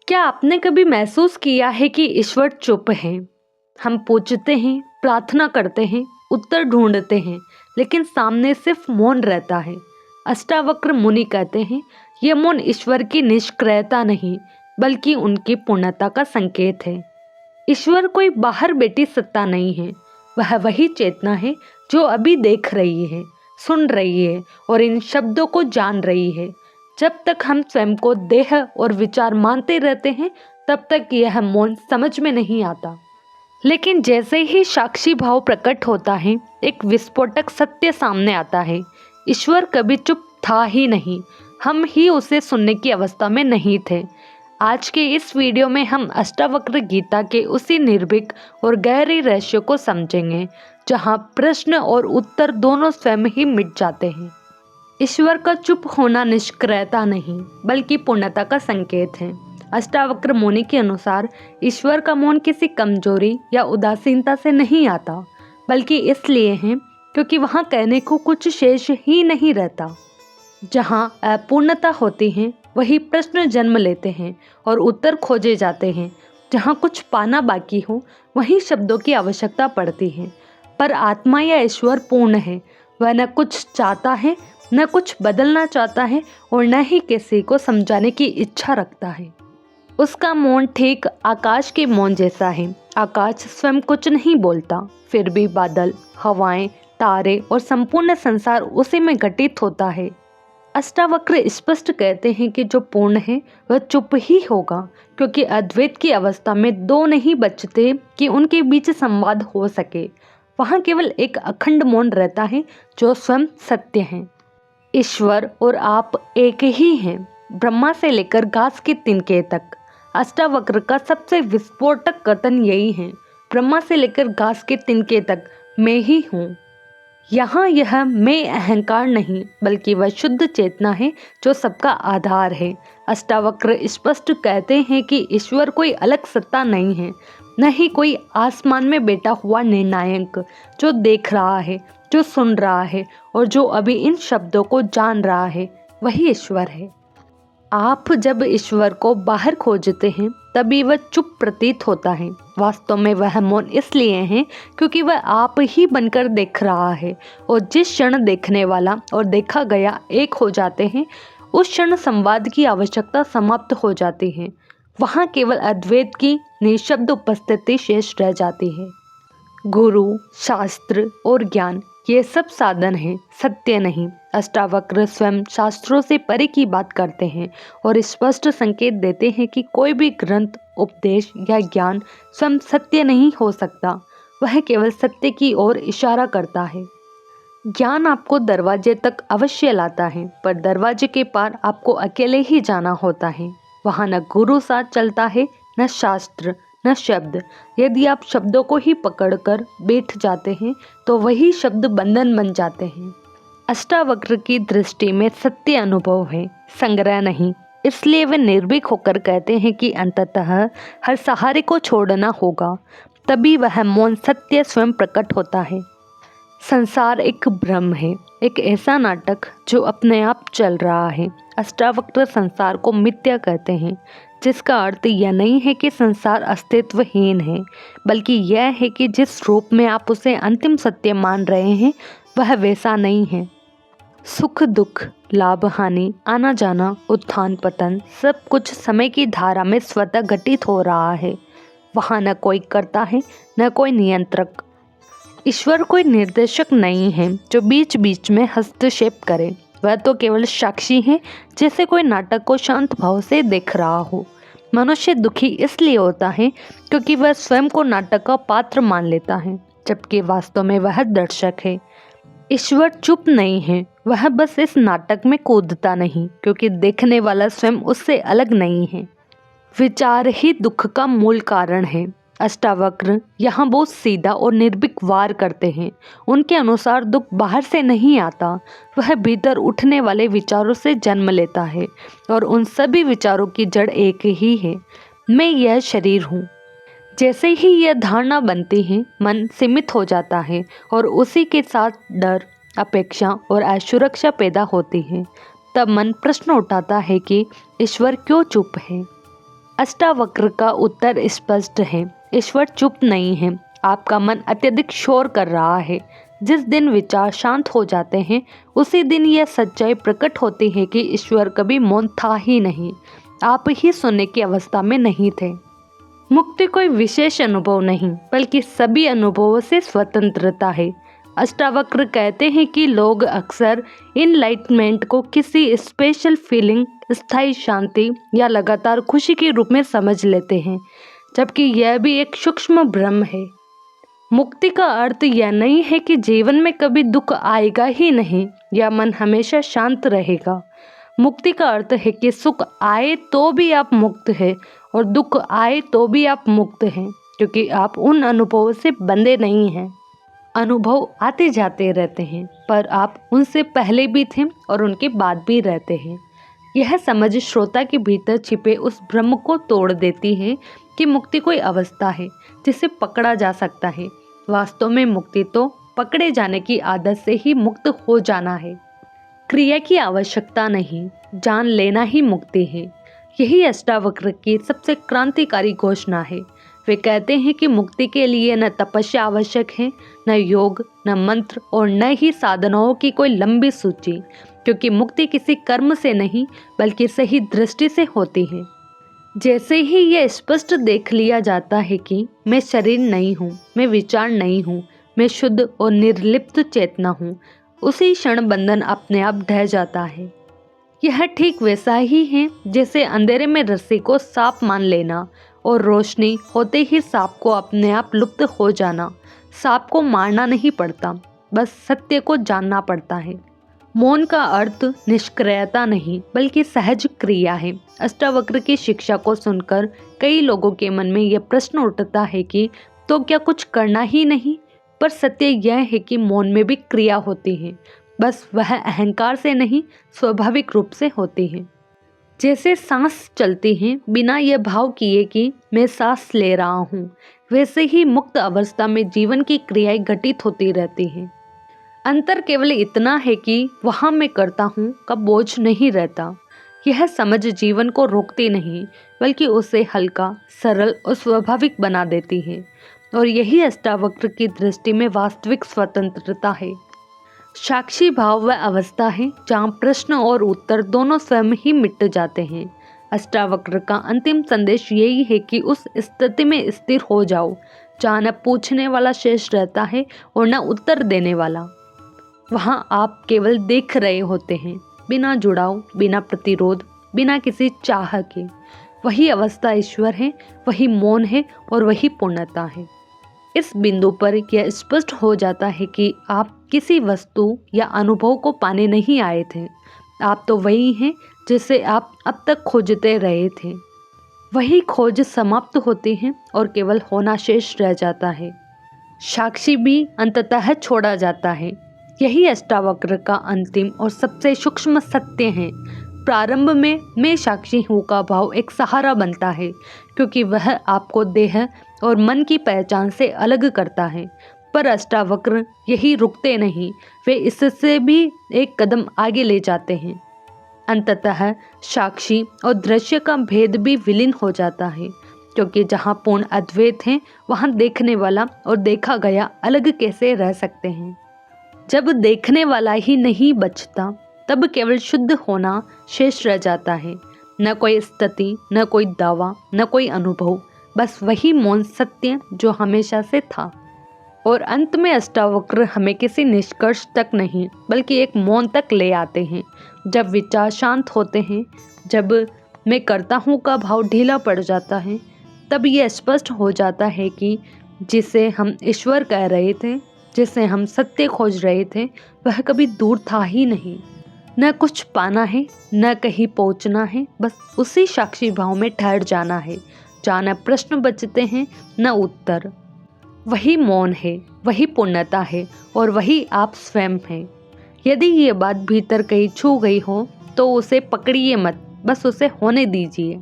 क्या आपने कभी महसूस किया है कि ईश्वर चुप है? हम पूछते हैं, प्रार्थना करते हैं, उत्तर ढूंढते हैं, लेकिन सामने सिर्फ मौन रहता है। अष्टावक्र मुनि कहते हैं, यह मौन ईश्वर की निष्क्रियता नहीं, बल्कि उनकी पूर्णता का संकेत है। ईश्वर कोई बाहर बैठी सत्ता नहीं है, वह वही चेतना है जो अभी देख रही है, सुन रही है और इन शब्दों को जान रही है। जब तक हम स्वयं को देह और विचार मानते रहते हैं, तब तक यह मौन समझ में नहीं आता। लेकिन जैसे ही साक्षी भाव प्रकट होता है, एक विस्फोटक सत्य सामने आता है। ईश्वर कभी चुप था ही नहीं, हम ही उसे सुनने की अवस्था में नहीं थे। आज के इस वीडियो में हम अष्टावक्र गीता के उसी निर्भीक और गहरे रहस्य को समझेंगे, जहाँ प्रश्न और उत्तर दोनों स्वयं ही मिट जाते हैं। ईश्वर का चुप होना निष्क्रियता नहीं, बल्कि पूर्णता का संकेत है। अष्टावक्र मुनि के अनुसार ईश्वर का मौन किसी कमजोरी या उदासीनता से नहीं आता, बल्कि इसलिए है क्योंकि वहाँ कहने को कुछ शेष ही नहीं रहता। जहाँ अपूर्णता होती है, वही प्रश्न जन्म लेते हैं और उत्तर खोजे जाते हैं। जहाँ कुछ पाना बाकी हो, वहीं शब्दों की आवश्यकता पड़ती है। पर आत्मा या ईश्वर पूर्ण है, वह न कुछ चाहता है, न कुछ बदलना चाहता है और न ही किसी को समझाने की इच्छा रखता है। उसका मौन ठीक आकाश के मौन जैसा है। आकाश स्वयं कुछ नहीं बोलता, फिर भी बादल, हवाएं, तारे और संपूर्ण संसार उसी में घटित होता है। अष्टावक्र स्पष्ट कहते हैं कि जो पूर्ण है वह चुप ही होगा, क्योंकि अद्वैत की अवस्था में दो नहीं बचते कि उनके बीच संवाद हो सके। वहाँ केवल एक अखंड मौन रहता है जो स्वयं सत्य है। ईश्वर और आप एक ही हैं, ब्रह्मा से लेकर घास के तिनके तक। अष्टावक्र का सबसे विस्फोटक कथन यही है, ब्रह्मा से लेकर घास के तिनके तक मैं ही हूँ। यहाँ यह मैं अहंकार नहीं, बल्कि वह शुद्ध चेतना है जो सबका आधार है। अष्टावक्र स्पष्ट कहते हैं कि ईश्वर कोई अलग सत्ता नहीं है, न ही कोई आसमान में बैठा हुआ निर्णायक जो देख रहा है, जो सुन रहा है और जो अभी इन शब्दों को जान रहा है। वही ईश्वर है। आप जब ईश्वर को बाहर खोजते हैं, तभी वह चुप प्रतीत होता है। वास्तव में वह मौन इसलिए है क्योंकि वह आप ही बनकर देख रहा है, और जिस क्षण देखने वाला और देखा गया एक हो जाते हैं, उस क्षण संवाद की आवश्यकता समाप्त हो जाती है। वहाँ केवल अद्वैत की निःशब्द उपस्थिति शेष रह जाती है। गुरु, शास्त्र और ज्ञान ये सब साधन हैं, सत्य नहीं। अष्टावक्र स्वयं शास्त्रों से परे की बात करते हैं और स्पष्ट संकेत देते हैं कि कोई भी ग्रंथ, उपदेश या ज्ञान स्वयं सत्य नहीं हो सकता, वह केवल सत्य की ओर इशारा करता है। ज्ञान आपको दरवाजे तक अवश्य लाता है, पर दरवाजे के पार आपको अकेले ही जाना होता है। वहाँ न गुरु साथ चलता है, न शास्त्र, न शब्द। यदि आप शब्दों को ही पकड़कर बैठ जाते हैं, तो वही शब्द बंधन बन जाते हैं। अष्टावक्र की दृष्टि में सत्य अनुभव है, संग्रह नहीं। इसलिए वे निर्भीक होकर कहते हैं कि अंततः हर सहारे को छोड़ना होगा, तभी वह मौन सत्य स्वयं प्रकट होता है। संसार एक भ्रम है, एक ऐसा नाटक जो अपने आप चल रहा है। अष्टावक्र संसार को मिथ्या कहते हैं, जिसका अर्थ यह नहीं है कि संसार अस्तित्वहीन है, बल्कि यह है कि जिस रूप में आप उसे अंतिम सत्य मान रहे हैं, वह वैसा नहीं है। सुख दुख, लाभ हानि, आना जाना, उत्थान पतन, सब कुछ समय की धारा में स्वतः घटित हो रहा है। वहाँ न कोई कर्ता है, न कोई नियंत्रक। ईश्वर कोई निर्देशक नहीं है जो बीच बीच में हस्तक्षेप करे। वह तो केवल साक्षी है, जैसे कोई नाटक को शांत भाव से देख रहा हो। मनुष्य दुखी इसलिए होता है क्योंकि वह स्वयं को नाटक का पात्र मान लेता है, जबकि वास्तव में वह दर्शक है। ईश्वर चुप नहीं है, वह बस इस नाटक में कूदता नहीं, क्योंकि देखने वाला स्वयं उससे अलग नहीं है। विचार ही दुख का मूल कारण है। अष्टावक्र यहाँ बहुत सीधा और निर्भीक वार करते हैं। उनके अनुसार दुख बाहर से नहीं आता, वह भीतर उठने वाले विचारों से जन्म लेता है, और उन सभी विचारों की जड़ एक ही है, मैं यह शरीर हूँ। जैसे ही यह धारणा बनती है, मन सीमित हो जाता है और उसी के साथ डर, अपेक्षा और असुरक्षा पैदा होती है। तब मन प्रश्न उठाता है कि ईश्वर क्यों चुप है। अष्टावक्र का उत्तर स्पष्ट है, ईश्वर चुप नहीं है। आपका मन अत्यधिक शोर कर रहा है। जिस दिन विचार शांत हो जाते हैं उसी दिन यह सच्चाई प्रकट होती है कि ईश्वर कभी मौन था ही नहीं। आप ही सुनने की अवस्था में नहीं थे। मुक्ति कोई विशेष अनुभव नहीं बल्कि सभी अनुभवों से स्वतंत्रता है। अष्टावक्र कहते हैं कि लोग अक्सर इनलाइटमेंट को किसी स्पेशल फीलिंग, स्थायी शांति या लगातार खुशी के रूप में समझ लेते हैं, जबकि यह भी एक सूक्ष्म भ्रम है। मुक्ति का अर्थ यह नहीं है कि जीवन में कभी दुख आएगा ही नहीं या मन हमेशा शांत रहेगा। मुक्ति का अर्थ है कि सुख आए तो भी आप मुक्त हैं और दुख आए तो भी आप मुक्त हैं, क्योंकि आप उन अनुभवों से बंधे नहीं हैं। अनुभव आते जाते रहते हैं, पर आप उनसे पहले भी थे और उनके बाद भी रहते हैं। यह समझ श्रोता के भीतर छिपे उस भ्रम को तोड़ देती है कि मुक्ति कोई अवस्था है जिसे पकड़ा जा सकता है। वास्तव में मुक्ति तो पकड़े जाने की आदत से ही मुक्त हो जाना है। क्रिया की आवश्यकता नहीं, जान लेना ही मुक्ति है। यही अष्टावक्र की सबसे क्रांतिकारी घोषणा है। वे कहते हैं कि मुक्ति के लिए न तपस्या आवश्यक है, न योग, न मंत्र और न ही साधनाओं की कोई लंबी सूची, क्योंकि मुक्ति किसी कर्म से नहीं बल्कि सही दृष्टि से होती है। जैसे ही यह स्पष्ट देख लिया जाता है कि मैं शरीर नहीं हूँ, मैं विचार नहीं हूँ, मैं शुद्ध और निर्लिप्त चेतना हूँ, उसी क्षण बंधन अपने आप ढह जाता है। यह ठीक वैसा ही है जैसे अंधेरे में रस्सी को सांप मान लेना और रोशनी होते ही सांप को अपने आप लुप्त हो जाना। सांप को मारना नहीं पड़ता, बस सत्य को जानना पड़ता है। मौन का अर्थ निष्क्रियता नहीं बल्कि सहज क्रिया है। अष्टावक्र की शिक्षा को सुनकर कई लोगों के मन में यह प्रश्न उठता है कि तो क्या कुछ करना ही नहीं? पर सत्य यह है कि मौन में भी क्रिया होती है, बस वह अहंकार से नहीं, स्वाभाविक रूप से होती है। जैसे सांस चलती है बिना यह भाव किए कि मैं सांस ले रहा हूँ, वैसे ही मुक्त अवस्था में जीवन की क्रियाएं घटित होती रहती हैं। अंतर केवल इतना है कि वहाँ मैं करता हूँ का बोझ नहीं रहता। यह समझ जीवन को रोकती नहीं बल्कि उसे हल्का, सरल और स्वाभाविक बना देती है। और यही अष्टावक्र की दृष्टि में वास्तविक स्वतंत्रता है। साक्षी भाव वह अवस्था है जहाँ प्रश्न और उत्तर दोनों स्वयं ही मिट जाते हैं। अष्टावक्र का अंतिम संदेश यही है कि उस स्थिति में स्थिर हो जाओ जहाँ न पूछने वाला शेष रहता है और न उत्तर देने वाला। वहाँ आप केवल देख रहे होते हैं, बिना जुड़ाव, बिना प्रतिरोध, बिना किसी चाह के। वही अवस्था ईश्वर है, वही मौन है और वही पूर्णता है। इस बिंदु पर यह स्पष्ट हो जाता है कि आप किसी वस्तु या अनुभव को पाने नहीं आए थे। आप तो वही हैं जिसे आप अब तक खोजते रहे थे। वही खोज समाप्त होती है और केवल होना शेष रह जाता है। साक्षी भी अंततः छोड़ा जाता है। यही अष्टावक्र का अंतिम और सबसे सूक्ष्म सत्य है। प्रारंभ में मैं साक्षी हूँ का भाव एक सहारा बनता है, क्योंकि वह आपको देह और मन की पहचान से अलग करता है। पर अष्टावक्र यही रुकते नहीं, वे इससे भी एक कदम आगे ले जाते हैं। अंततः साक्षी और दृश्य का भेद भी विलीन हो जाता है, क्योंकि जहाँ पूर्ण अद्वैत है वहाँ देखने वाला और देखा गया अलग कैसे रह सकते हैं। जब देखने वाला ही नहीं बचता तब केवल शुद्ध होना शेष रह जाता है। न कोई स्थिति, न कोई दावा, न कोई अनुभव, बस वही मौन सत्य जो हमेशा से था। और अंत में अष्टावक्र हमें किसी निष्कर्ष तक नहीं बल्कि एक मौन तक ले आते हैं। जब विचार शांत होते हैं, जब मैं करता हूँ का भाव ढीला पड़ जाता है, तब यह स्पष्ट हो जाता है कि जिसे हम ईश्वर कह रहे थे, जिसे हम सत्य खोज रहे थे, वह कभी दूर था ही नहीं। न कुछ पाना है, न कहीं पहुंचना है, बस उसी साक्षी भाव में ठहर जाना है जहाँ न प्रश्न बचते हैं न उत्तर। वही मौन है, वही पूर्णता है और वही आप स्वयं हैं। यदि ये बात भीतर कहीं छू गई हो तो उसे पकड़िए मत, बस उसे होने दीजिए।